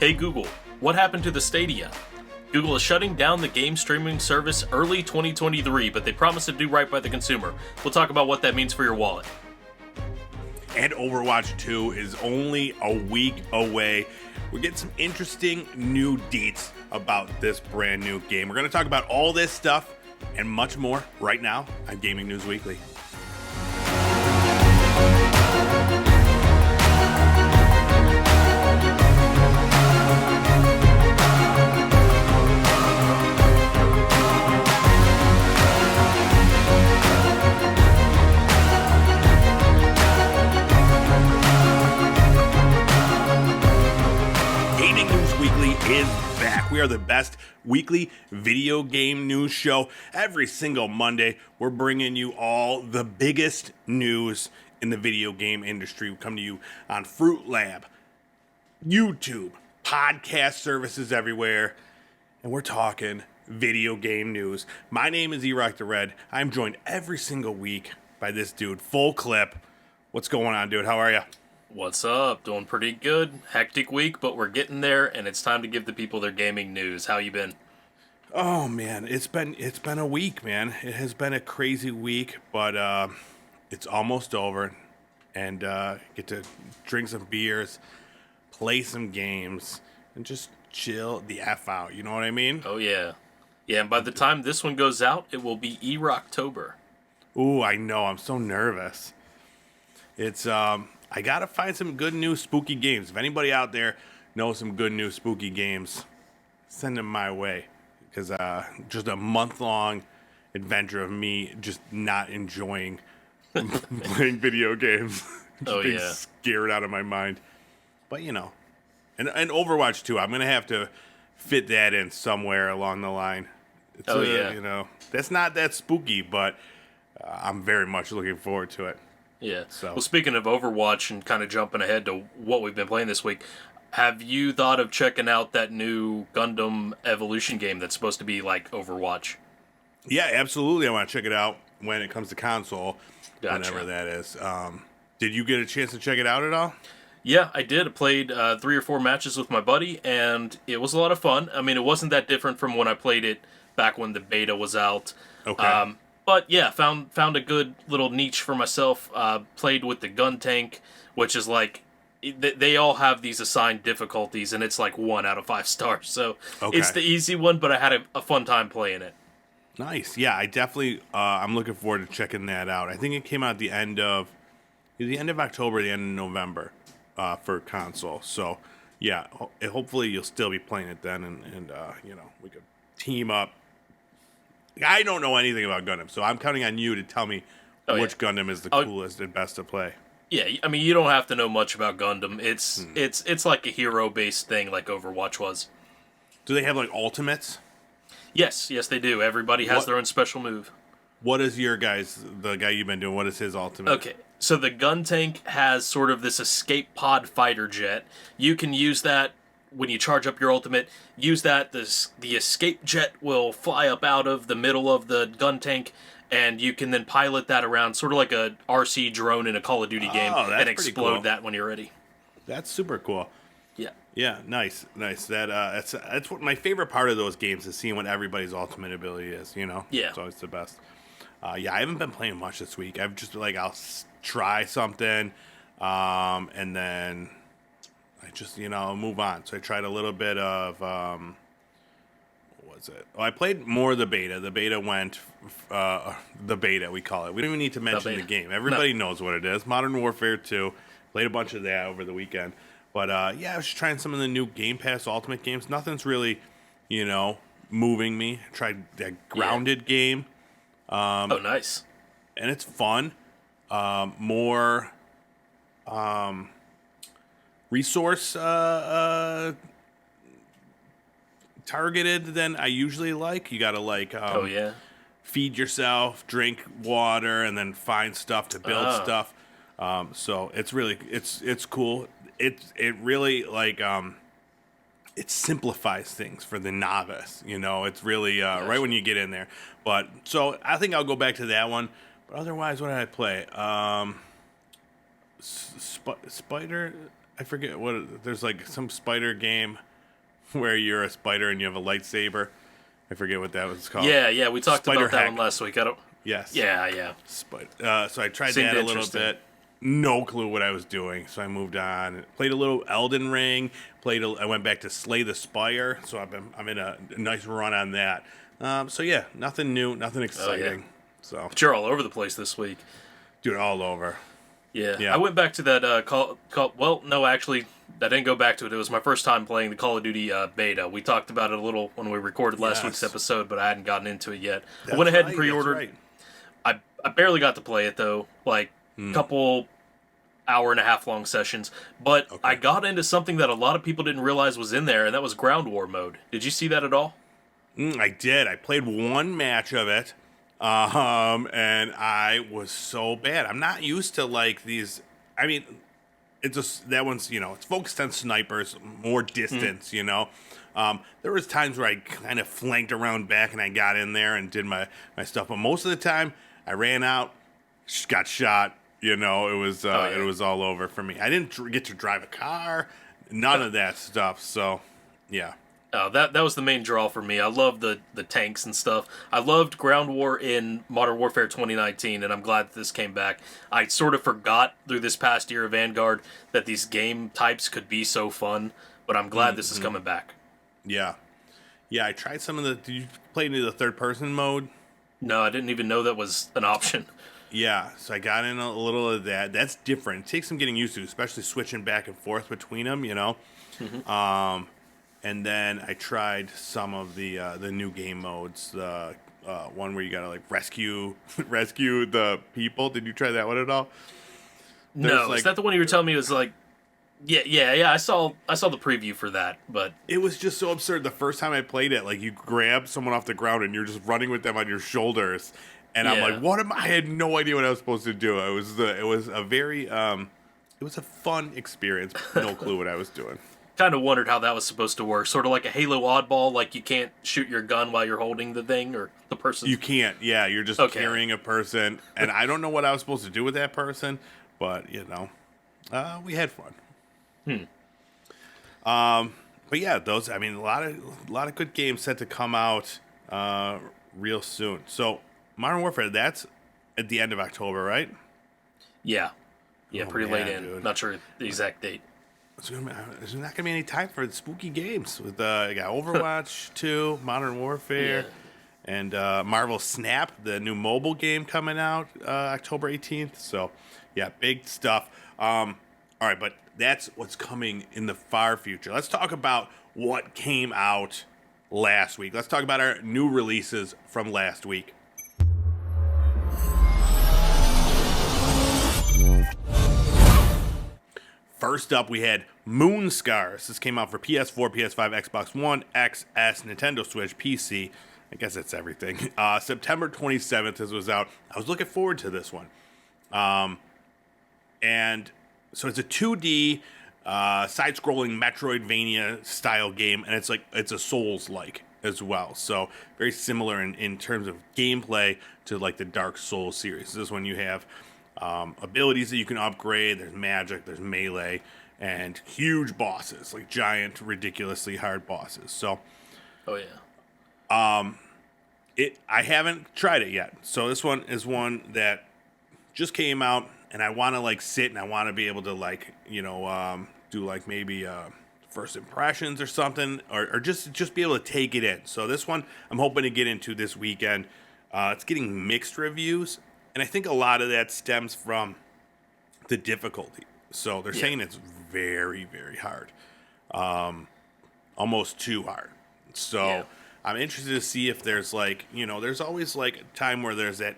Hey Google, what happened to the Stadia? Google is shutting down the game streaming service early 2023, but they promise to do right by the consumer. We'll talk about what that means for your wallet. And Overwatch 2 is only a week away. We're getting some interesting new deets about this brand new game. We're going to talk about all this stuff and much more right now on Gaming News Weekly. Is back. We are the best weekly video game news show. Every single Monday, we're bringing you all the biggest news in the video game industry. We come to you on Fruit Lab, YouTube, podcast services everywhere, and we're talking video game news. My name is E-Rock the Red. I'm joined every single week by this dude, Full Clip. What's going on, dude? How are you? What's up? Doing pretty good. Hectic week, but we're getting there, and it's time to give the people their gaming news. How you been? Oh man, it's been a week, man. It has been a crazy week, but it's almost over, and get to drink some beers, play some games, and just chill the F out. You know what I mean? Oh yeah, yeah. And by the time this one goes out, it will be E-Rocktober. Ooh, I know. I'm so nervous. It's I gotta find some good new spooky games. If anybody out there knows some good new spooky games, send them my way. Because just a month-long adventure of me just not enjoying playing video games. Just being scared out of my mind. But, you know. And Overwatch 2, I'm going to have to fit that in somewhere along the line. It's you know, that's not that spooky, but I'm very much looking forward to it. Yeah. So. Well, speaking of Overwatch and kind of jumping ahead to what we've been playing this week, have you thought of checking out that new Gundam Evolution game that's supposed to be like Overwatch? Yeah, absolutely. I want to check it out when it comes to console, Gotcha. Whenever that is. Did you get a chance to check it out at all? Yeah, I did. I played 3 or 4 matches with my buddy, and it was a lot of fun. I mean, it wasn't that different from when I played it back when the beta was out. Okay. But yeah, found a good little niche for myself. Played with the gun tank, which is like, they all have these assigned difficulties, and it's like 1 out of 5 stars. So It's the easy one, but I had a fun time playing it. Nice. Yeah, I definitely, I'm looking forward to checking that out. I think it came out at the end of October, the end of November for console. So yeah, hopefully you'll still be playing it then, and you know, we could team up. I don't know anything about Gundam, so I'm counting on you to tell me which Gundam is the coolest and best to play. Yeah, I mean, you don't have to know much about Gundam. It's like a hero-based thing like Overwatch was. Do they have, like, ultimates? Yes, they do. Everybody has their own special move. What is the guy you've been doing, what is his ultimate? Okay, so the gun tank has sort of this escape pod fighter jet. You can use that. When you charge up your ultimate, use that. The escape jet will fly up out of the middle of the gun tank, and you can then pilot that around, sort of like a RC drone in a Call of Duty game, and explode that when you're ready. That's super cool. Yeah. Yeah, nice. That's what my favorite part of those games is seeing what everybody's ultimate ability is. You know. Yeah. It's always the best. Yeah, I haven't been playing much this week. I've just I'll try something, and then I just, move on. So I tried a little bit of, what was it? Oh, I played more of the beta. The beta went, the beta, we call it. We don't even need to mention the game. Everybody knows what it is. Modern Warfare 2. Played a bunch of that over the weekend. But, yeah, I was just trying some of the new Game Pass Ultimate games. Nothing's really, moving me. I tried that Grounded game. Nice. And it's fun. More, resource targeted than I usually like. You gotta feed yourself, drink water, and then find stuff to build stuff. So it's really it's cool. It really it simplifies things for the novice. It's really right when you get in there. But so I think I'll go back to that one. But otherwise, what did I play? Spider. I forget what. There's some spider game. where you're a spider and you have a lightsaber. I forget what that was called. Yeah, we talked Spider about that hack. one last week. I don't. Yes. Yeah. So I tried Seemed that a little interesting. bit. No clue what I was doing, so I moved on. Played a little Elden Ring. I went back to Slay the Spire, so I'm in a nice run on that. So yeah, nothing new, nothing exciting. So But you're all over the place this week. dude, all over. Yeah. Yeah. I went back to that well, no, actually, I didn't go back to it. It was my first time playing the Call of Duty beta. We talked about it a little when we recorded last week's Yes. episode, but I hadn't gotten into it yet. I That's went ahead right, and pre-ordered. That's right. I barely got to play it though, like a couple hour and a half long sessions. But Okay. I got into something that a lot of people didn't realize was in there, and that was ground war mode. Did you see that at all? I did. I played one match of it, and I was so bad. I'm not used to like these. I mean, it's just that one's it's focused on snipers, more distance. There was times where I kind of flanked around back and I got in there and did my stuff, but most of the time I ran out, got shot. It was it was all over for me. I didn't get to drive a car, none of that stuff. So, yeah. That was the main draw for me. I love the tanks and stuff. I loved Ground War in Modern Warfare 2019, and I'm glad that this came back. I sort of forgot through this past year of Vanguard that these game types could be so fun, but I'm glad this is coming back. Yeah. Yeah, I tried some of the. Did you play into the third person mode? No, I didn't even know that was an option. Yeah, so I got in a little of that. That's different. It takes some getting used to, especially switching back and forth between them, And then I tried some of the new game modes. The one where you gotta like rescue the people. Did you try that one at all? No, like- is that the one you were telling me was like? Yeah. I saw the preview for that, but It was just so absurd. The first time I played it, like you grab someone off the ground and you're just running with them on your shoulders, and I'm Yeah. like, what am I? had no idea what I was supposed to do. It was a very it was a fun experience. No clue what I was doing. kind of wondered how that was supposed to work. Sort of like a Halo oddball, like you can't shoot your gun while you're holding the thing or the person. You can't. Yeah, you're just Okay. carrying a person, and I don't know what I was supposed to do with that person, but we had fun. But yeah, those. I mean, a lot of good games set to come out real soon. So Modern Warfare, that's at the end of October, right? Yeah, Oh, pretty late man, in. dude. Not sure the exact date. There's not gonna be any time for the spooky games. With you got Overwatch 2, Modern Warfare, and Marvel Snap, the new mobile game coming out October 18th. So yeah, big stuff. All right, but that's what's coming in the far future. Let's talk about what came out last week. Let's talk about our new releases from last week. First up, we had Moonscars. This came out for PS4, PS5, Xbox One, XS, Nintendo Switch, PC. I guess that's everything. September 27th, this was out. I was looking forward to this one. And so it's a 2D side-scrolling Metroidvania style game, and it's a Souls-like as well. So very similar in terms of gameplay to like the Dark Souls series. This one you have abilities that you can upgrade. There's magic, there's melee, and huge bosses, like giant, ridiculously hard bosses. So Oh yeah. I haven't tried it yet. So this one is one that just came out, and I want to like sit and I want to be able to like do like maybe first impressions or something, or just be able to take it in. So this one I'm hoping to get into this weekend. It's getting mixed reviews, and I think a lot of that stems from the difficulty. So they're saying it's very, very hard, almost too hard. So I'm interested to see if there's like, there's always like a time where there's that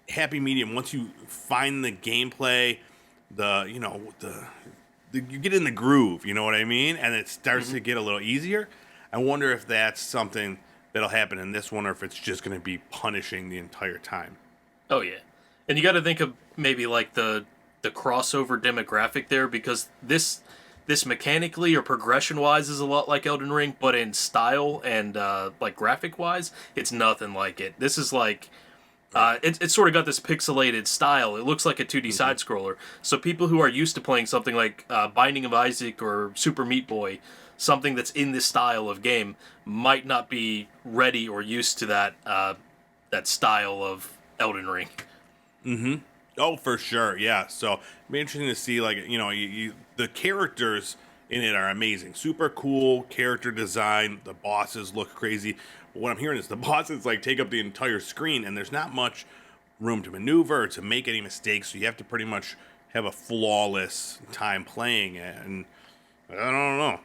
happy medium. Once you find the gameplay, you get in the groove, you know what I mean? And it starts to get a little easier. I wonder if that's something that'll happen in this one, or if it's just going to be punishing the entire time. Oh yeah. And you got to think of maybe like the crossover demographic there, because this mechanically or progression wise is a lot like Elden Ring, but in style and like graphic wise, it's nothing like it. This is like it's sort of got this pixelated style. It looks like a 2D side scroller. So people who are used to playing something like Binding of Isaac or Super Meat Boy, something that's in this style of game might not be ready or used to that style of Elden Ring. Oh, for sure, yeah. So it'd be interesting to see, like, the characters in it are amazing, super cool character design. The bosses look crazy. But what I'm hearing is the bosses like take up the entire screen, and there's not much room to maneuver or to make any mistakes. So you have to pretty much have a flawless time playing it. And I don't know,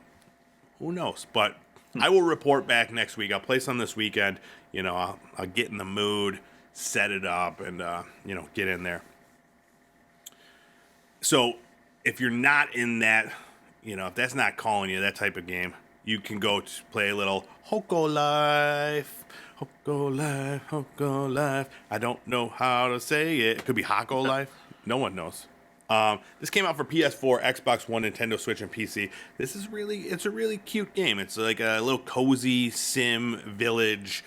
who knows? But I will report back next week. I'll play some this weekend. I'll get in the mood, set it up, and get in there. So if you're not in that, if that's not calling you, that type of game, you can go to play a little Hoko Life. Hoko Life, Hoko Life. I don't know how to say it. It could be Hako Life. No one knows. This came out for PS4, Xbox One, Nintendo Switch, and PC. It's a really cute game. It's like a little cozy sim village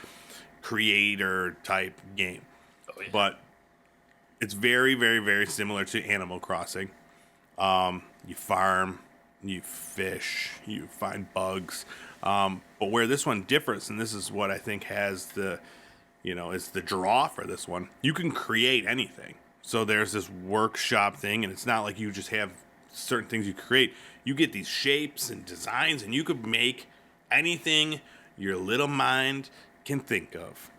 creator type game. Oh, yeah. But it's very, very, very similar to Animal Crossing. You farm, you fish, you find bugs. But where this one differs, and this is what I think has is the draw for this one, you can create anything. So there's this workshop thing, and it's not like you just have certain things you create. You get these shapes and designs, and you could make anything your little mind can think of.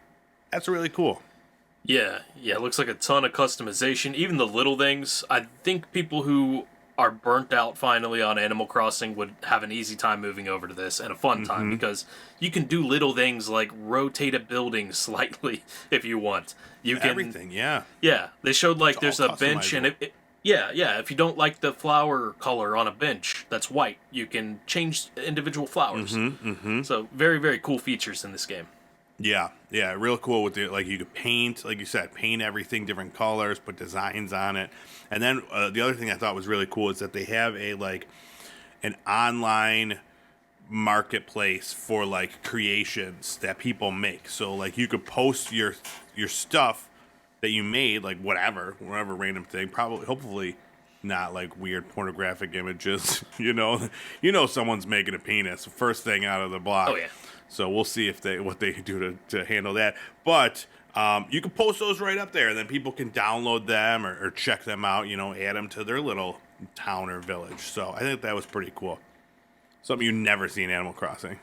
That's really cool. Yeah, it looks like a ton of customization. Even the little things. I think people who are burnt out finally on Animal Crossing would have an easy time moving over to this and a fun time because you can do little things like rotate a building slightly if you want. You can Everything, yeah. Yeah, they showed like It's there's all a bench and if you don't like the flower color on a bench that's white, you can change individual flowers. So very, very cool features in this game. Yeah, real cool with the, like, you could paint, like you said, paint everything different colors, put designs on it. And then the other thing I thought was really cool is that they have an online marketplace for like creations that people make. So like you could post your stuff that you made, like whatever random thing, probably hopefully not like weird pornographic images. Someone's making a penis first thing out of the block. Oh yeah. So we'll see what they do to handle that. But you can post those right up there, and then people can download them or check them out, add them to their little town or village. So I think that was pretty cool. Something you never see in Animal Crossing.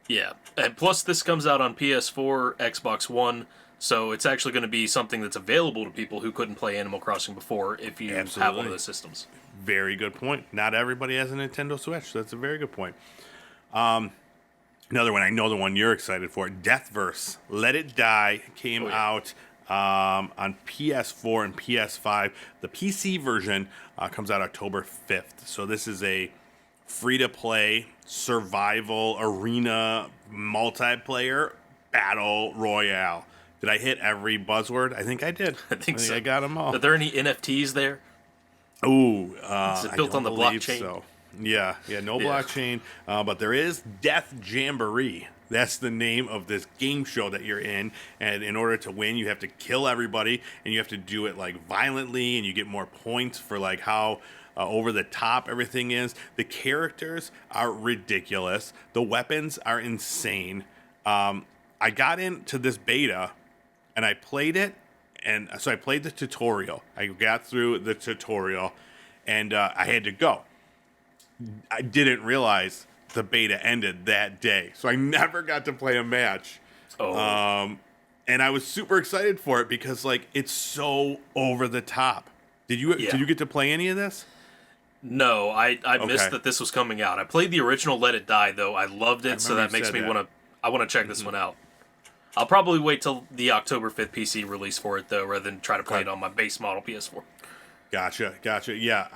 Yeah. And plus this comes out on PS4, Xbox One, so it's actually going to be something that's available to people who couldn't play Animal Crossing before if you have one of those systems. Very good point. Not everybody has a Nintendo Switch. So that's a very good point. Another one, I know the one you're excited for, Deathverse. Let It Die came out on PS4 and PS5. The PC version comes out October 5th. So this is a free-to-play survival arena multiplayer battle royale. Did I hit every buzzword? I think I did. I think so. I got them all. Are there any NFTs there? Ooh, is it built on the blockchain? So. Yeah, no blockchain, but there is Death Jamboree. That's the name of this game show that you're in, and in order to win, you have to kill everybody, and you have to do it like violently, and you get more points for like how over the top everything is. The characters are ridiculous. The weapons are insane. I got into this beta, and I played it, and so I played the tutorial. I got through the tutorial, and I had to go. I didn't realize the beta ended that day, so I never got to play a match. And I was super excited for it because like it's so over the top. Did you get to play any of this? No, I missed that this was coming out. I played the original Let It Die though. I loved it, so that makes me want to check this one out. I'll probably wait till the October 5th PC release for it though, rather than try to play it on my base model PS4. Gotcha. Yeah,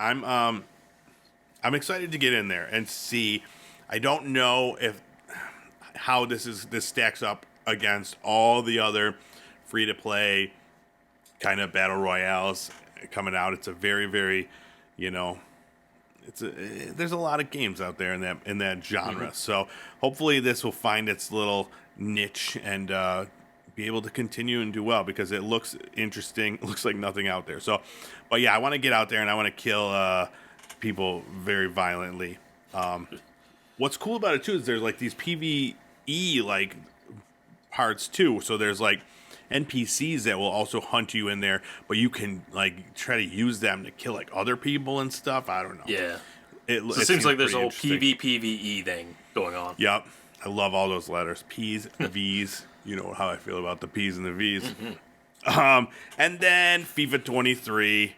I'm excited to get in there and see. I don't know how this stacks up against all the other free to play kind of battle royales coming out. It's a very, very, there's a lot of games out there in that genre. So hopefully this will find its little niche and be able to continue and do well because it looks interesting. It looks like nothing out there. So, but yeah, I want to get out there and I want to kill people very violently. what's cool about it too is there's like these PvE like parts too. So there's like NPCs that will also hunt you in there, but you can like try to use them to kill like other people and stuff. I don't know. Yeah. So It it seems like there's a whole pretty interesting. PvPvE thing going on. Yep. I love all those letters. P's, V's. You know how I feel about the P's and the V's. And then FIFA 23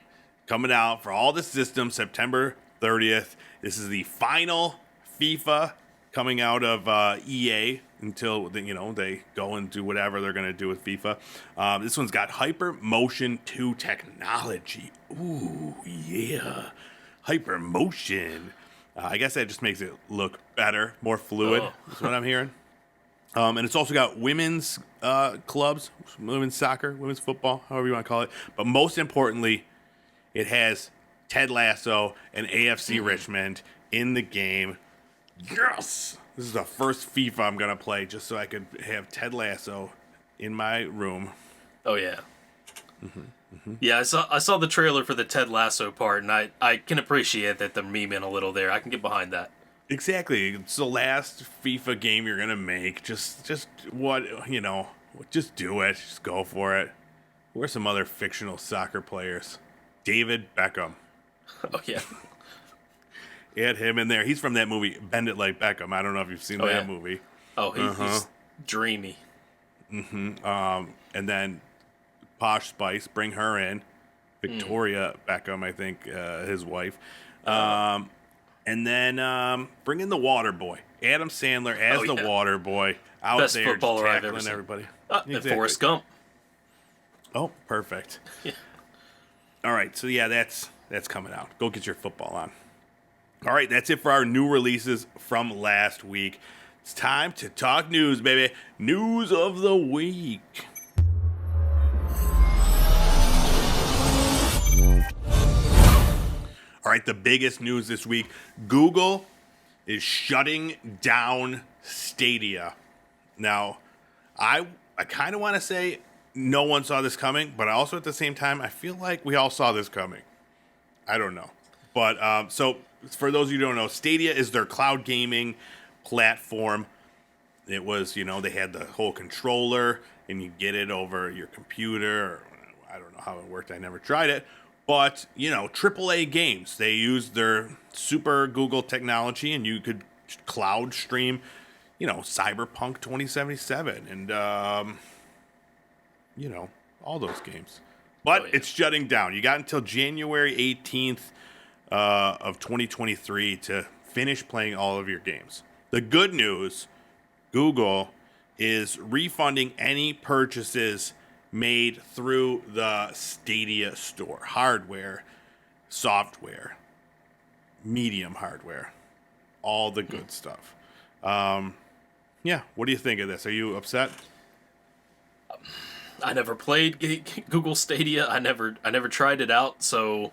coming out for all the systems September 30th. This is the final FIFA coming out of EA until they go and do whatever they're going to do with FIFA. This one's got Hyper Motion 2 technology. Ooh, yeah. Hyper Motion. I guess that just makes it look better, more fluid, is what I'm hearing. And it's also got women's clubs, women's soccer, women's football, however you want to call it. But most importantly, it has Ted Lasso and AFC Richmond in the game. Yes! This is the first FIFA I'm going to play just so I could have Ted Lasso in my room. Oh, yeah. Yeah, I saw the trailer for the Ted Lasso part, and I can appreciate that they're memeing a little there. I can get behind that. Exactly. It's the last FIFA game you're going to make. Just just do it. Just go for it. Who are some other fictional soccer players? David Beckham. Oh, yeah. Add him in there. He's from that movie, Bend It Like Beckham. I don't know if you've seen that movie. Oh, he's dreamy. And then Posh Spice, bring her in. Victoria Beckham, I think, his wife. And then bring in the Water Boy. Adam Sandler as the Water Boy. Out Best there footballer just I've ever tackling seen. everybody. Exactly. Forrest Gump. Oh, perfect. Yeah. All right, so yeah, that's coming out. Go get your football on. All right, that's it for our new releases from last week. It's time to talk news, baby. News of the week. All right, the biggest news this week. Google is shutting down Stadia. Now, I kind of want to say no one saw this coming, but also at the same time, I feel like we all saw this coming. I don't know. But so for those of you who don't know, Stadia is their cloud gaming platform. It was, they had the whole controller and you get it over your computer. Or, I don't know how it worked. I never tried it. But, AAA games, they used their super Google technology and you could cloud stream, Cyberpunk 2077 and, all those games. But it's shutting down. You got until January 18th of 2023 to finish playing all of your games. The good news, Google is refunding any purchases made through the Stadia store. Hardware, software, medium hardware, all the good stuff. Yeah, what do you think of this? Are you upset? I never played Google Stadia. I never tried it out, so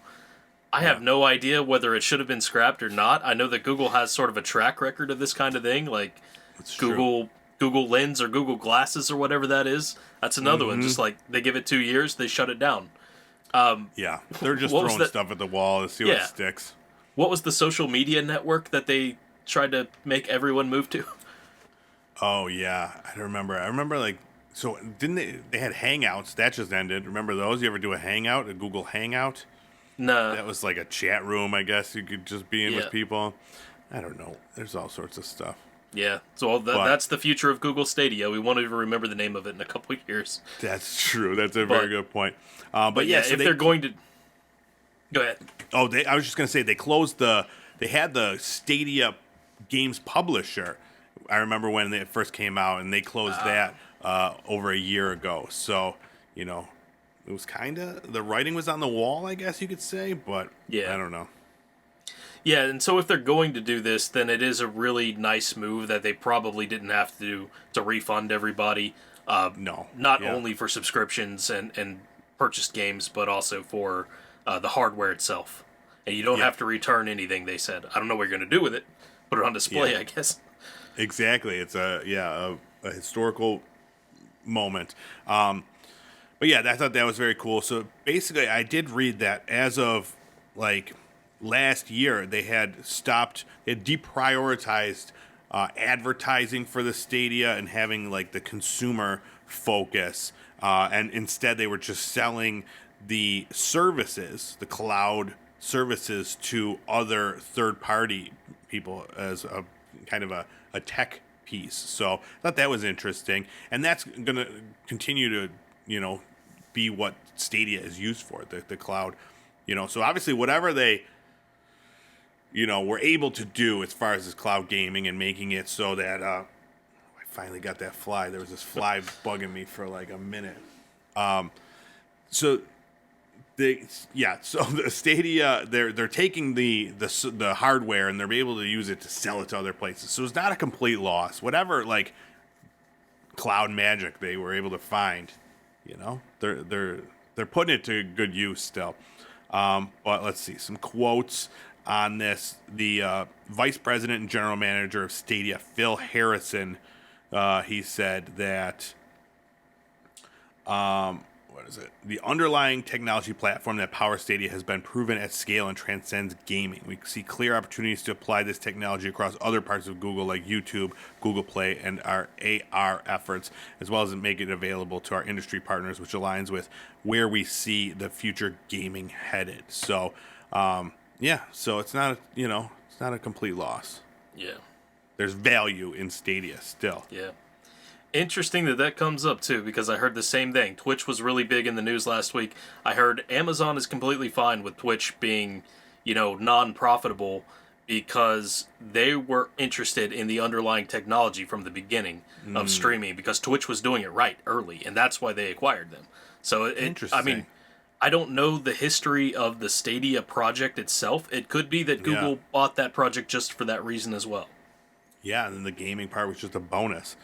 I have no idea whether it should have been scrapped or not. I know that Google has sort of a track record of this kind of thing, like Google Lens or Google Glasses or whatever that is. That's another one. Just like they give it 2 years, they shut it down. Yeah, they're just throwing stuff at the wall to see what sticks. What was the social media network that they tried to make everyone move to? Oh yeah, I remember. So didn't they had Hangouts, that just ended. Remember those? You ever do a Hangout, a Google Hangout? No. That was like a chat room, I guess you could just be in with people. I don't know. There's all sorts of stuff. Yeah, so that's the future of Google Stadia. We won't even remember the name of it in a couple of years. That's true. That's a very good point. But yeah, so if they're going to... Go ahead. Oh, I was just going to say, they had the Stadia games publisher. I remember when it first came out, and they closed that over a year ago. So, it was kind of, the writing was on the wall, I guess you could say, but I don't know. Yeah, and so if they're going to do this, then it is a really nice move that they probably didn't have to refund everybody. Not only for subscriptions and purchased games, but also for the hardware itself. And you don't have to return anything, they said. I don't know what you're going to do with it. Put it on display, I guess. Exactly. It's a historical moment. But yeah, I thought that was very cool. So basically, I did read that as of last year they had deprioritized advertising for the Stadia and having like the consumer focus, and instead they were just selling the services, the cloud services, to other third-party people as a kind of a tech piece. So I thought that was interesting, and that's going to continue to, be what Stadia is used for, the cloud. So obviously whatever they, were able to do as far as this cloud gaming and making it so that I finally got that fly. There was this fly bugging me for like a minute. So the Stadia, they're taking the hardware and they're able to use it to sell it to other places. So it's not a complete loss. Whatever like cloud magic they were able to find, they're putting it to good use still. But let's see some quotes on this. The vice president and general manager of Stadia, Phil Harrison, he said that what is it? The underlying technology platform that powers Stadia has been proven at scale and transcends gaming. We see clear opportunities to apply this technology across other parts of Google, like YouTube, Google Play, and our AR efforts, as well as make it available to our industry partners, which aligns with where we see the future gaming headed. So, so it's not, it's not a complete loss. Yeah. There's value in Stadia still. Yeah. Interesting that comes up, too, because I heard the same thing. Twitch was really big in the news last week. I heard Amazon is completely fine with Twitch being, non-profitable because they were interested in the underlying technology from the beginning of streaming, because Twitch was doing it right early, and that's why they acquired them. So, Interesting. I don't know the history of the Stadia project itself. It could be that Google bought that project just for that reason as well. Yeah, and then the gaming part was just a bonus.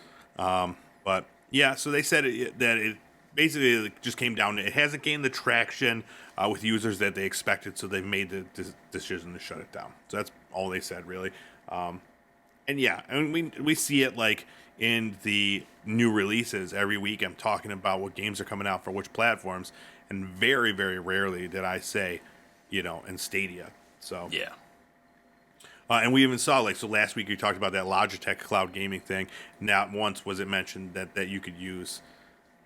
But yeah, so they said that it basically just came down to it hasn't gained the traction with users that they expected, so they've made the decision to shut it down. So that's all they said, really. And yeah, I mean, we see it like in the new releases every week. I'm talking about what games are coming out for which platforms, and very, very rarely did I say, in Stadia. So yeah. And we even saw, so last week we talked about that Logitech cloud gaming thing. Not once was it mentioned that you could use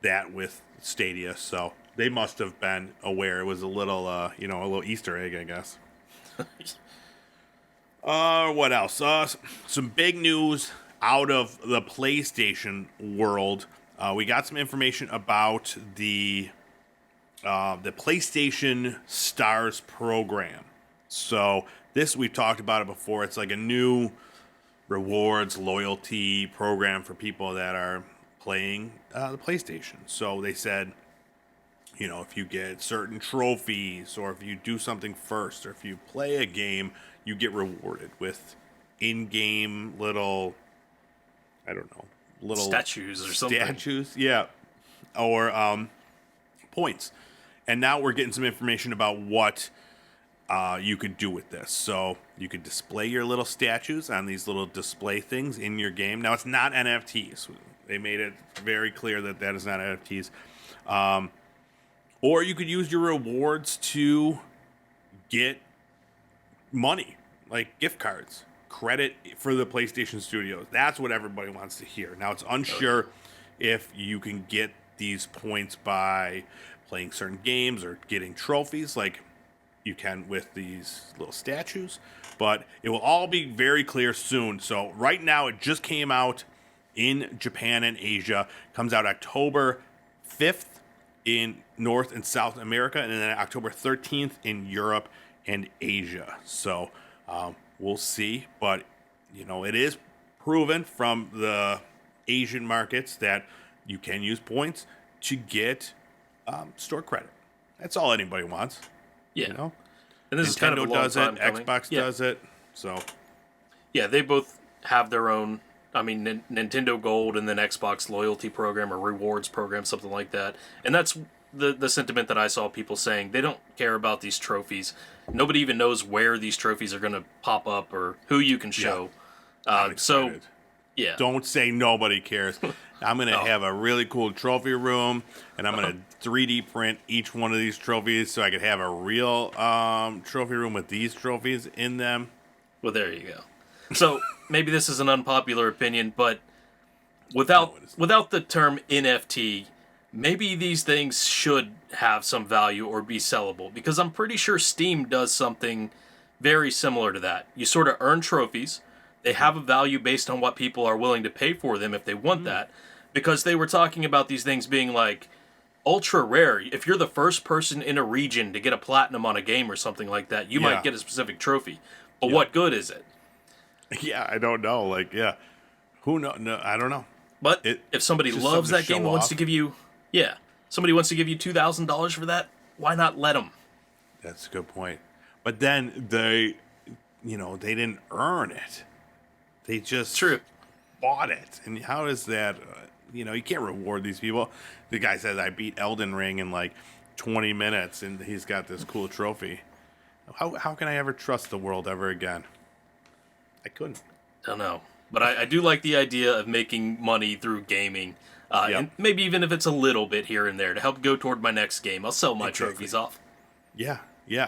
that with Stadia. So they must have been aware. It was a little, a little Easter egg, I guess. What else? Some big news out of the PlayStation world. We got some information about the PlayStation Stars program. So we've talked about it before. It's like a new rewards loyalty program for people that are playing the PlayStation. So they said, if you get certain trophies, or if you do something first, or if you play a game, you get rewarded with in-game little statues or something. Statues, yeah, or points. And now we're getting some information about what you could do with this. So you could display your little statues on these little display things in your game. Now, it's not NFTs. They made it very clear that is not NFTs. Or you could use your rewards to get money, like gift cards, credit for the PlayStation Studios. That's what everybody wants to hear. Now, it's unsure if you can get these points by playing certain games or getting trophies, like you can with these little statues, but it will all be very clear soon. So right now, it just came out in Japan and Asia. Comes out October 5th in North and South America, and then October 13th in Europe and Asia. So we'll see, but it is proven from the Asian markets that you can use points to get store credit. That's all anybody wants. Yeah. And Nintendo this is kind of a long does time it, coming. Xbox does it. So yeah, they both have their own. I mean, Nintendo Gold and then Xbox loyalty program or rewards program, something like that. And that's the sentiment that I saw people saying. They don't care about these trophies. Nobody even knows where these trophies are going to pop up or who you can show. I'm excited. Yeah. Don't say nobody cares. I'm going to Oh. have a really cool trophy room, and I'm going to 3D print each one of these trophies so I could have a real trophy room with these trophies in them. Well, there you go. So maybe this is an unpopular opinion, but No, it is. without the term NFT, maybe these things should have some value or be sellable, because I'm pretty sure Steam does something very similar to that. You sort of earn trophies. They have a value based on what people are willing to pay for them if they want that, because they were talking about these things being like ultra rare. If you're the first person in a region to get a platinum on a game or something like that, you Yeah. might get a specific trophy. But Yeah. what good is it? Yeah, I don't know. Like, yeah. Who know? No, I don't know. But It- if somebody just loves something to that game and show wants off. to give you, yeah, somebody wants to give you $2,000 for that, why not let them? That's a good point. But then they didn't earn it. They just True. bought it. And how is that? You can't reward these people. The guy says, I beat Elden Ring in like 20 minutes, and he's got this cool trophy. How can I ever trust the world ever again? I couldn't. Don't know. But I do like the idea of making money through gaming. And maybe even if it's a little bit here and there to help go toward my next game. I'll sell my Exactly. trophies off. Yeah,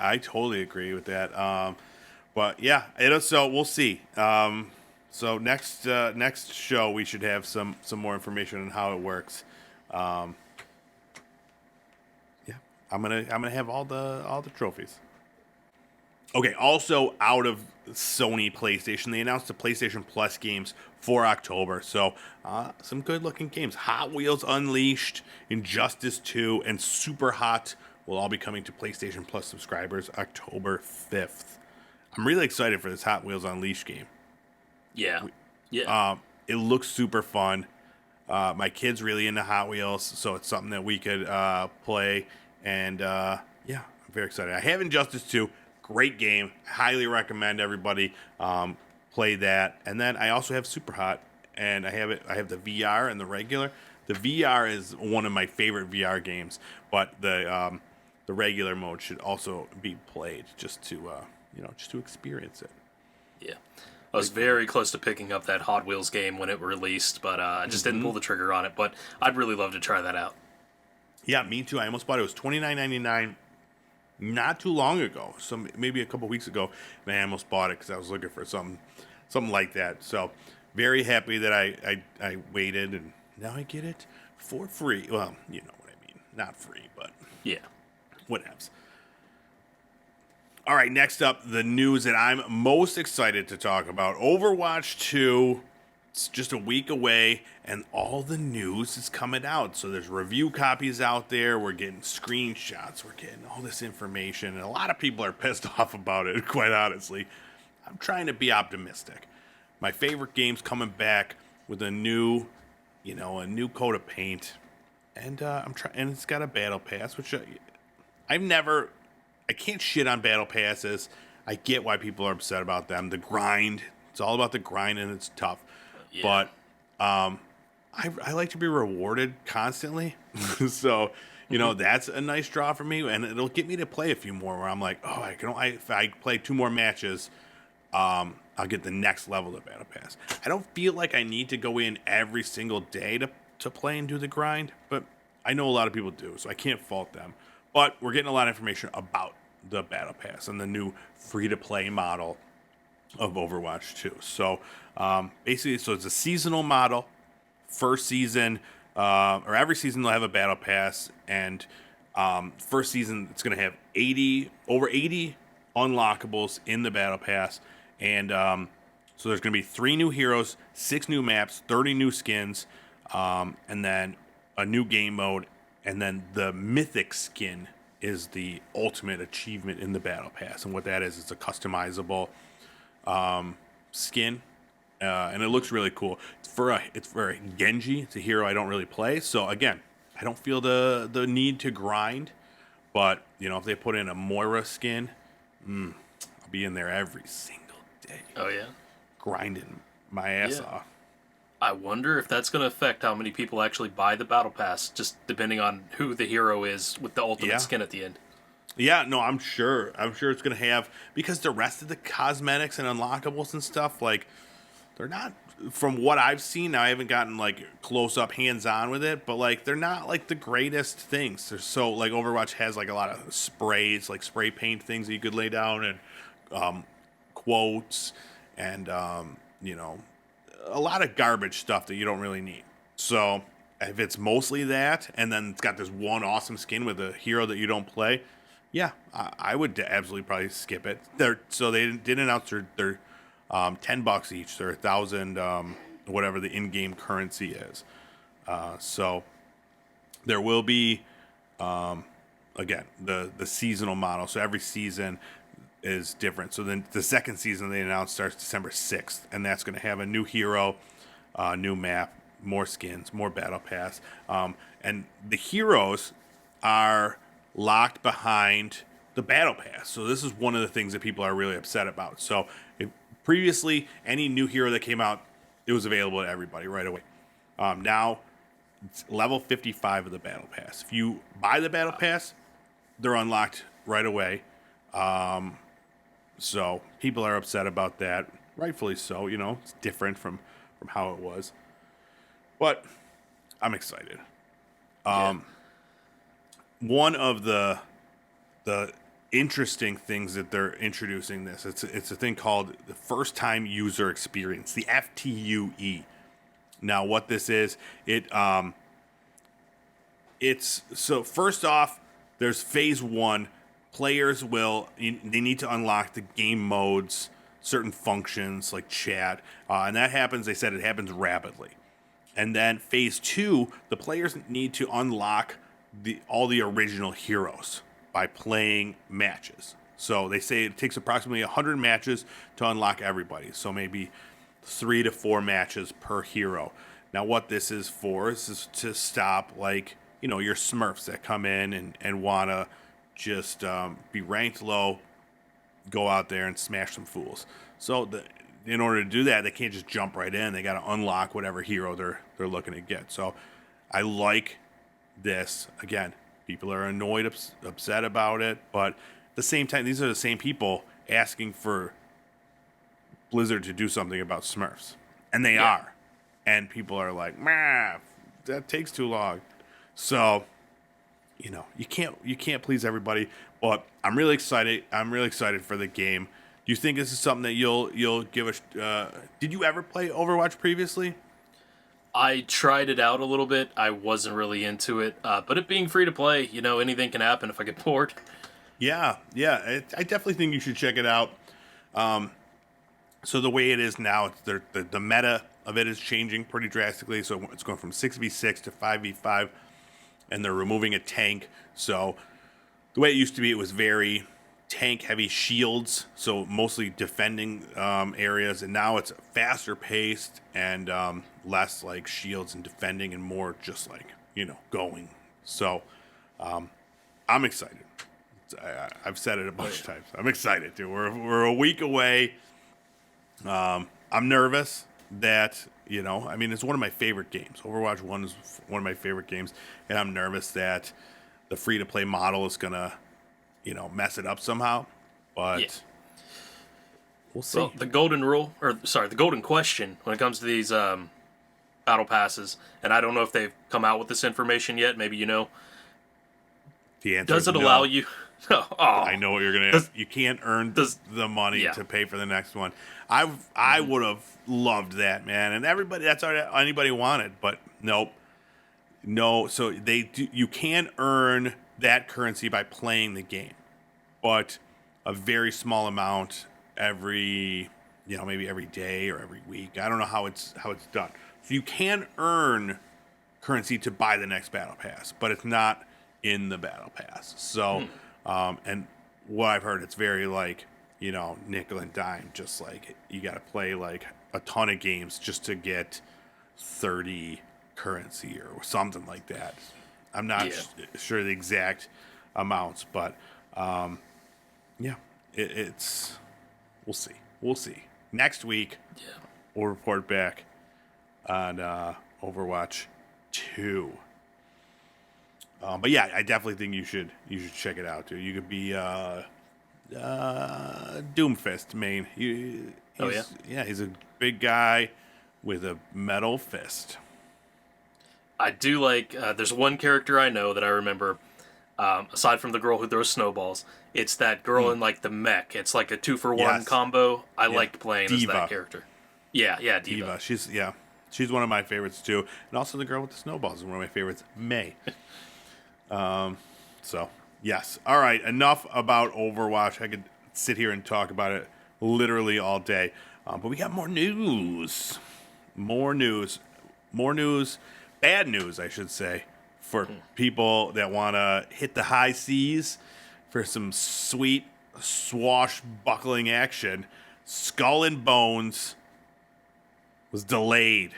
I totally agree with that. But yeah, so we'll see. So next show we should have some more information on how it works. Yeah, I'm gonna have all the trophies. Okay, also out of Sony PlayStation, they announced the PlayStation Plus games for October. So some good looking games: Hot Wheels Unleashed, Injustice 2, and Super Hot will all be coming to PlayStation Plus subscribers October 5th. I'm really excited for this Hot Wheels Unleashed game. Yeah. Yeah. It looks super fun. My kid's really into Hot Wheels, so it's something that we could play. And yeah, I'm very excited. I have Injustice 2. Great game. Highly recommend everybody play that. And then I also have Super Hot, and I have the VR and the regular. The VR is one of my favorite VR games, but the regular mode should also be played just to experience it. Yeah. I was very close to picking up that Hot Wheels game when it released, but I just didn't pull the trigger on it. But I'd really love to try that out. Yeah, me too. I almost bought it. It was $29.99 not too long ago. Maybe a couple weeks ago, and I almost bought it because I was looking for something like that. So very happy that I waited, and now I get it for free. Well, you know what I mean. Not free, but Yeah. whatevs. All right, next up, the news that I'm most excited to talk about. Overwatch 2, it's just a week away, and all the news is coming out. So there's review copies out there. We're getting screenshots. We're getting all this information, and a lot of people are pissed off about it, quite honestly. I'm trying to be optimistic. My favorite game's coming back with a new coat of paint, and and it's got a battle pass, which I can't shit on battle passes. I get why people are upset about them. The grind, it's all about the grind, and it's tough. Yeah. But I like to be rewarded constantly. So, that's a nice draw for me, and it'll get me to play a few more where I'm like, oh, if I play 2 more matches, I'll get the next level of battle pass. I don't feel like I need to go in every single day to play and do the grind, but I know a lot of people do, so I can't fault them. But we're getting a lot of information about the Battle Pass and the new free-to-play model of Overwatch 2. So basically, it's a seasonal model. First season, or every season they'll have a Battle Pass, and first season it's going to have over 80 unlockables in the Battle Pass, and so there's going to be 3 new heroes, 6 new maps, 30 new skins, and then a new game mode. And then the Mythic skin is the ultimate achievement in the Battle Pass. And what that is, it's a customizable skin. And it looks really cool. It's for Genji. It's a hero I don't really play. So, again, I don't feel the need to grind. But, if they put in a Moira skin, I'll be in there every single day. Oh, yeah? Grinding my ass Yeah. off. I wonder if that's going to affect how many people actually buy the Battle Pass, just depending on who the hero is with the ultimate skin at the end. Yeah, no, I'm sure it's going to have, because the rest of the cosmetics and unlockables and stuff, like, they're not from what I've seen, now I haven't gotten like close up hands on with it, but like they're not like the greatest things. They're so like Overwatch has like a lot of sprays, like spray paint things that you could lay down, and quotes, and you know, a lot of garbage stuff that you don't really need. So if it's mostly that, and then it's got this one awesome skin with a hero that you don't play, yeah, I would absolutely probably skip it. So they did announce their $10 each. They're 1,000, whatever the in-game currency is. So there will be, again, the seasonal model. So every season is different. So then the second season they announced starts December 6th, and that's going to have a new hero, new map, more skins, more battle pass, and the heroes are locked behind the battle pass. So this is one of the things that people are really upset about. So previously, any new hero that came out, it was available to everybody right away. Now it's level 55 of the battle pass. If you buy the battle pass, they're unlocked right away. So people are upset about that, rightfully so. You know, it's different from how it was. But I'm excited. One of the interesting things that they're introducing it's a thing called the first time user experience, the FTUE. Now, what this is, it's so first off, there's phase one. Players they need to unlock the game modes, certain functions like chat, and that happens. They said it happens rapidly. And then phase two, the players need to unlock all the original heroes by playing matches. So they say it takes approximately 100 matches to unlock everybody. So maybe 3 to 4 matches per hero. Now what this is for is to stop your Smurfs that come in and want to just be ranked low, go out there and smash some fools. So in order to do that, they can't just jump right in. They got to unlock whatever hero they're looking to get. So I like this. Again, people are annoyed, upset about it, but at the same time, these are the same people asking for Blizzard to do something about Smurfs, and they are. And people are like, that takes too long. So you can't please everybody, but I'm really excited. I'm really excited for the game. Do you think this is something that you'll give a? Did you ever play Overwatch previously? I tried it out a little bit. I wasn't really into it, but it being free to play, anything can happen if I get bored. Yeah. I definitely think you should check it out. So the way it is now, the meta of it is changing pretty drastically. So it's going from 6v6 to 5v5, and they're removing a tank. So the way it used to be, it was very tank heavy shields, so mostly defending areas, and now it's faster paced and less like shields and defending and more just like going. So I'm excited. I've said it a bunch of times. I'm excited, dude. We're a week away. I'm nervous that it's one of my favorite games. Overwatch 1 is one of my favorite games, and I'm nervous that the free to play model is gonna mess it up somehow, but we'll see. Well, the golden question when it comes to these battle passes, and I don't know if they've come out with this information yet. Maybe the answer does is it no. allow you? I know what you're gonna ask. You can't earn the money to pay for the next one. I would have loved that, man, and that's all anybody wanted, but nope. No, so you can earn that currency by playing the game, but a very small amount maybe every day or every week. I don't know how it's done. So you can earn currency to buy the next battle pass, but it's not in the battle pass. So, and what I've heard, it's very nickel and dime, just like you got to play like a ton of games just to get 30 currency or something like that. I'm not sure the exact amounts, but it's we'll see. Next week, we'll report back on Overwatch 2. But yeah, I definitely think you should check it out, dude. You could be Doomfist main. He's a big guy. with a metal fist. I do like. There's one character I know that I remember. Aside from the girl who throws snowballs, it's that girl in like the mech. It's like a 2-for-1 Yes. combo. I Yeah. liked playing as that character. Yeah, Diva. She's one of my favorites too, and also the girl with the snowballs is one of my favorites, May. So yes, all right. Enough about Overwatch. I could sit here and talk about it literally all day, but we got more news, more news, more news. Bad news, I should say, for people that want to hit the high seas for some sweet swashbuckling action. Skull and Bones was delayed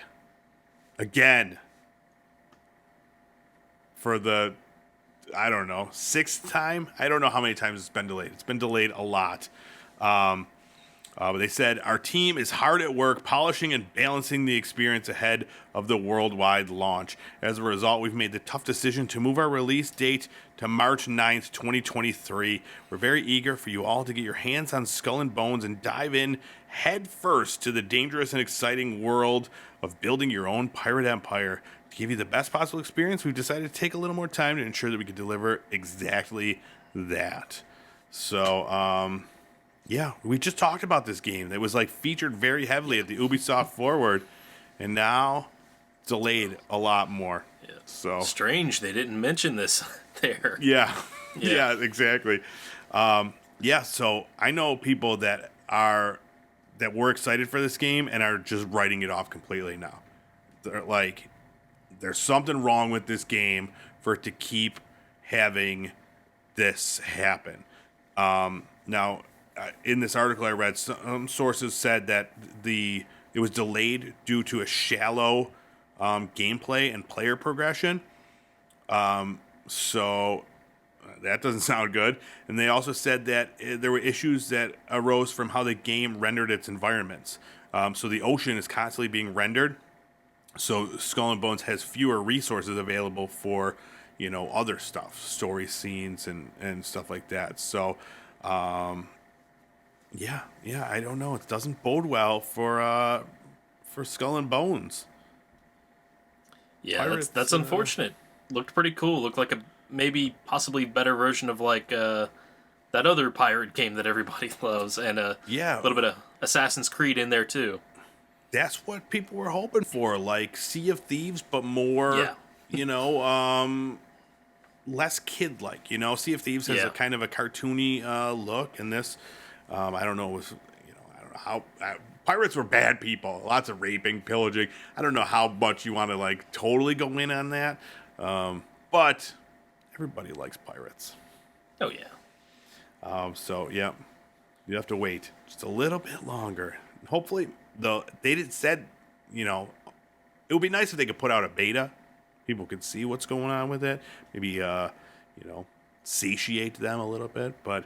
again for the, I don't know, sixth time. I don't know how many times it's been delayed. It's been delayed a lot. But they said, our team is hard at work polishing and balancing the experience ahead of the worldwide launch. As a result, we've made the tough decision to move our release date to March 9th, 2023. We're very eager for you all to get your hands on Skull and Bones and dive in head first to the dangerous and exciting world of building your own pirate empire. To give you the best possible experience, we've decided to take a little more time to ensure that we can deliver exactly that. So, yeah, we just talked about this game. It was like featured very heavily at the Ubisoft Forward, and now delayed a lot more. Yeah. So Strange they didn't mention this there. yeah, Yeah. yeah, exactly. Yeah, so I know people that were excited for this game and are just writing it off completely now. They're like, there's something wrong with this game for it to keep having this happen. Now, in this article I read, some sources said that it was delayed due to a shallow gameplay and player progression. So that doesn't sound good. And they also said that there were issues that arose from how the game rendered its environments. So the ocean is constantly being rendered. So Skull and Bones has fewer resources available for, other stuff, story scenes and stuff like that. So, yeah, I don't know. It doesn't bode well for Skull and Bones. Yeah, Pirates, that's unfortunate. Looked pretty cool. Looked like a maybe possibly better version of like that other pirate game that everybody loves, and a little bit of Assassin's Creed in there too. That's what people were hoping for, like Sea of Thieves, but more, less kid-like. Sea of Thieves has a kind of a cartoony look, and this, I don't know, I don't know how. Pirates were bad people, lots of raping, pillaging. I don't know how much you want to like totally go in on that, but everybody likes pirates. Oh yeah. So yeah, you have to wait just a little bit longer. Hopefully, though, said, it would be nice if they could put out a beta. People could see what's going on with it. Maybe, satiate them a little bit. But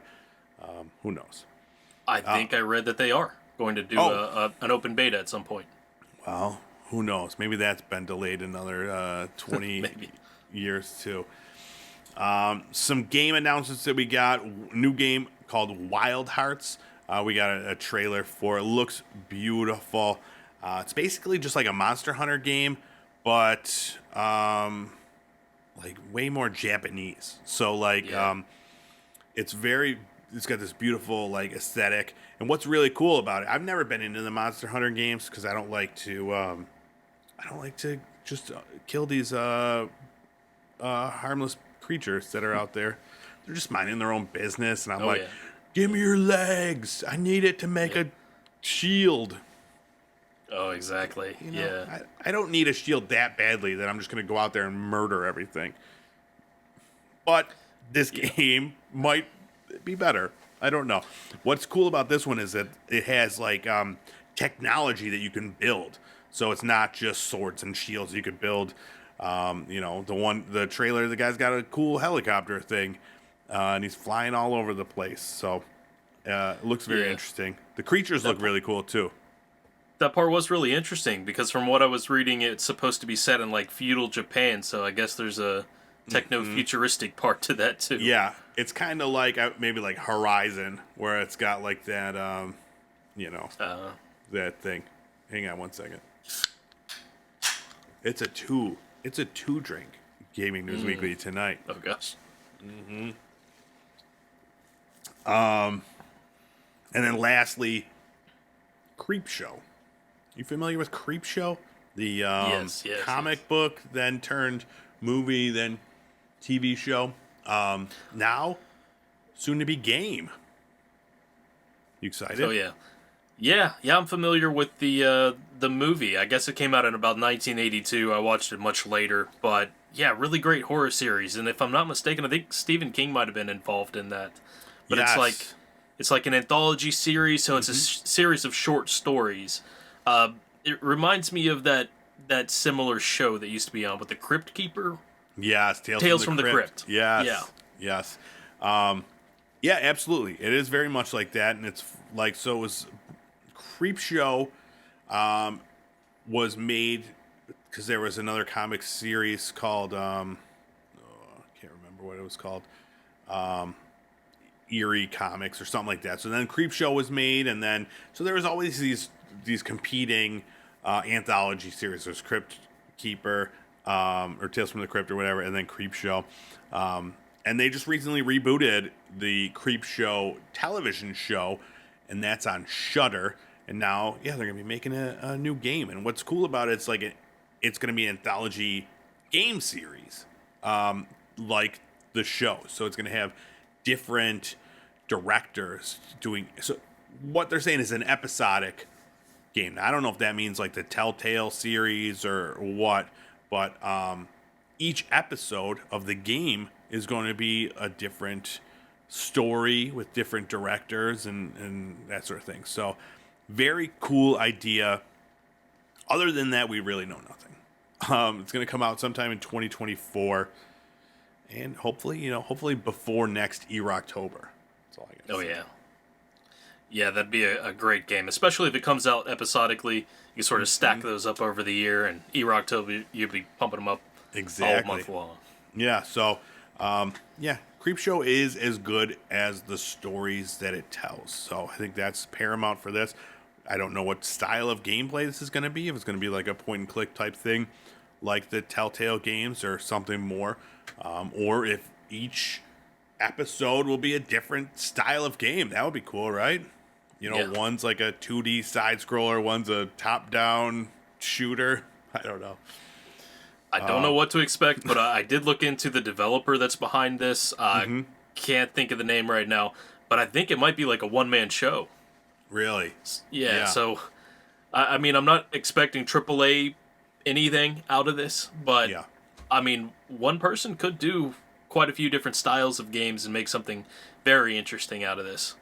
who knows? I think I read that they are going to do an open beta at some point. Well, who knows? Maybe that's been delayed another 20 years too. Some game announcements that we got. New game called Wild Hearts. We got a trailer for it. Looks beautiful. It's basically just like a Monster Hunter game, but like way more Japanese. So like it's got this beautiful like aesthetic. And what's really cool about it, I've never been into the Monster Hunter games because I don't like to just kill these harmless creatures that are out there. They're just minding their own business, and I'm give me your legs. I need it to make a shield. Oh, exactly. I don't need a shield that badly that I'm just going to go out there and murder everything. But this game might be better. I don't know. What's cool about this one is that it has like technology that you can build. So it's not just swords and shields. You could build, the trailer, the guy's got a cool helicopter thing. And he's flying all over the place. So it looks very interesting. The creatures look really cool, too. That part was really interesting because from what I was reading, it's supposed to be set in like feudal Japan. So I guess there's a techno-futuristic part to that, too. Yeah. It's kind of like maybe like Horizon, where it's got like that, that thing. Hang on one second. It's a two. It's a two drink. Gaming News Weekly tonight. Oh gosh. And then lastly, Creepshow. You familiar with Creepshow? The Yes. comic book, then turned movie, then TV show. Now, soon to be game. You excited? Oh yeah. Yeah, I'm familiar with the movie. I guess it came out in about 1982. I watched it much later, but yeah, really great horror series. And if I'm not mistaken, I think Stephen King might have been involved in that. But Yes. it's like an anthology series, so it's a series of short stories. It reminds me of that similar show that used to be on with the Crypt Keeper. Yes, Tales from the Crypt. Yes, Yeah. yes. Yeah, absolutely. It is very much like that, and it's like so. It was Creepshow was made because there was another comic series called I can't remember what it was called, Eerie Comics or something like that. So then Creepshow was made, and then so there was always these competing anthology series. There's Crypt Keeper or Tales from the Crypt or whatever, and then Creepshow. And they just recently rebooted the Creepshow television show, and that's on Shudder. And now, yeah, they're gonna be making a new game. And what's cool about it, it's gonna be an anthology game series, like the show. So it's gonna have different directors doing. So what they're saying is an episodic game. Now, I don't know if that means like the Telltale series or what, but each episode of the game is going to be a different story with different directors and that sort of thing. So very cool idea. Other than that, we really know nothing. It's going to come out sometime in 2024, and hopefully before next October. That's all I got. Oh yeah. Yeah, that'd be a great game, especially if it comes out episodically. You sort of stack those up over the year, and October you'd be pumping them up Exactly. all month long. Yeah. So, yeah, Creepshow is as good as the stories that it tells. So I think that's paramount for this. I don't know what style of gameplay this is going to be. If it's going to be like a point and click type thing, like the Telltale games, or something more, or if each episode will be a different style of game. That would be cool, right? Yeah. One's like a 2D side scroller, one's a top down shooter. I don't know. I don't know what to expect, but I did look into the developer that's behind this. Can't think of the name right now, but I think it might be like a one-man show. Really? Yeah. So, I mean, I'm not expecting AAA anything out of this, but Yeah. I mean, one person could do quite a few different styles of games and make something very interesting out of this.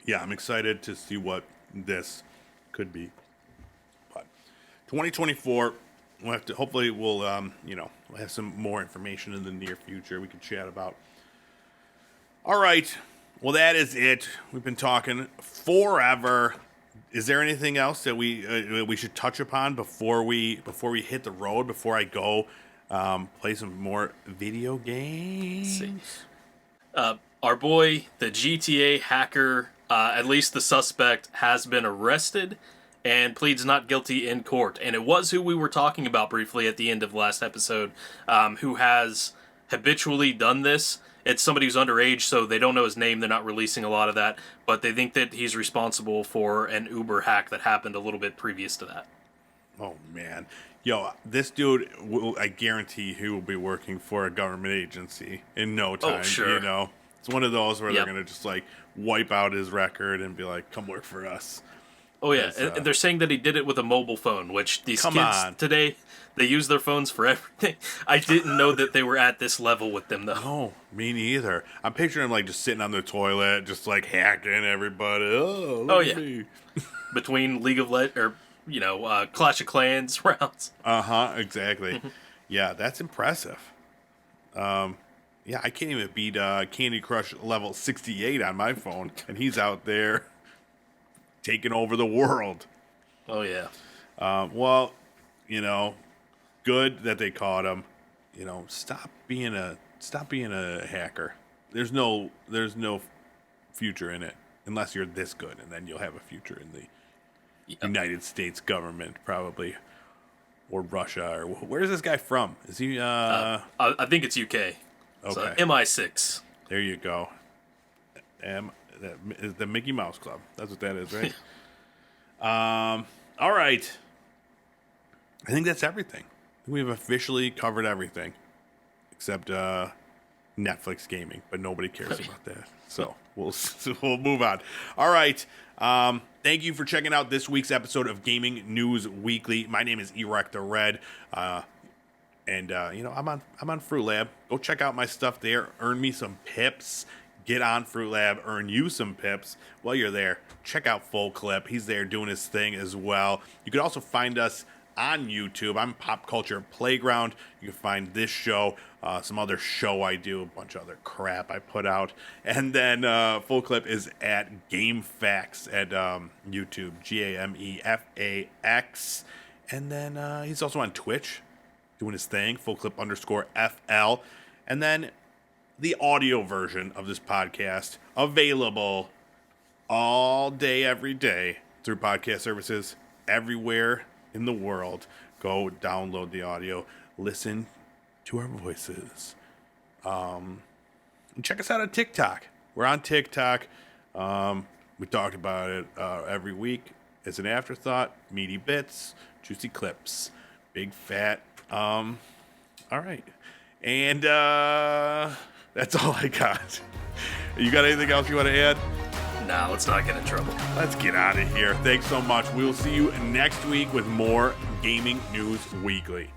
Yeah, I'm excited to see what this could be. But 2024, we'll have to. Hopefully, we'll we'll have some more information in the near future we can chat about. All right, well that is it. We've been talking forever. Is there anything else that we should touch upon before we hit the road? Before I go play some more video games? See. Our boy, the GTA hacker, at least the suspect, has been arrested and pleads not guilty in court. And it was who we were talking about briefly at the end of last episode, who has habitually done this. It's somebody who's underage, so they don't know his name. They're not releasing a lot of that, but they think that he's responsible for an Uber hack that happened a little bit previous to that. Oh man, yo, this dude, I guarantee he will be working for a government agency in no time. Sure. It's one of those where Yep. they're gonna just like wipe out his record and be like, "Come work for us." Oh yeah, That's, and they're saying that he did it with a mobile phone, which these Come kids on. today, they use their phones for everything. I didn't know that they were at this level with them though. No, me neither. I'm picturing him like just sitting on the toilet, just like hacking everybody. Oh, look Oh, at yeah. me. Between League of Clash of Clans rounds. Exactly. Yeah, that's impressive. Yeah, I can't even beat Candy Crush level 68 on my phone, and he's out there taking over the world. Oh yeah. Well, good that they caught him. Stop being a hacker. There's no future in it unless you're this good, and then you'll have a future in United States government, probably, or Russia, or where's this guy from? Is he? I think it's UK. It's Okay. MI6. There you go. That is the Mickey Mouse Club. That's what that is, right? All right. I think that's everything. We've officially covered everything except Netflix gaming, but nobody cares about that. So we'll move on. All right. Thank you for checking out this week's episode of Gaming News Weekly. My name is Erect the Red. And I'm on Fruit Lab. Go check out my stuff there. Earn me some pips. Get on Fruit Lab. Earn you some pips. While you're there, check out Full Clip. He's there doing his thing as well. You can also find us on YouTube. I'm Pop Culture Playground. You can find this show, some other show I do, a bunch of other crap I put out. And then Full Clip is at Game Facts at YouTube, GameFax. And then he's also on Twitch doing his thing, fullclip_FL. And then the audio version of this podcast available all day, every day through podcast services everywhere in the world. Go download the audio, listen to our voices. And check us out on TikTok. We're on TikTok. We talk about it every week. As an afterthought, meaty bits, juicy clips, big fat. All right. And that's all I got. You got anything else you want to add? Nah, let's not get in trouble. Let's get out of here. Thanks so much. We'll see you next week with more Gaming News Weekly.